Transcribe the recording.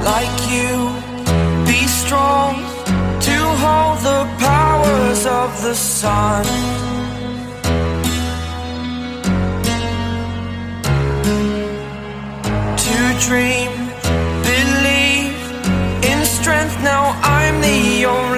like you. Be strong to hold the powers of the sun. To dream, believe in strength. Now I'm the only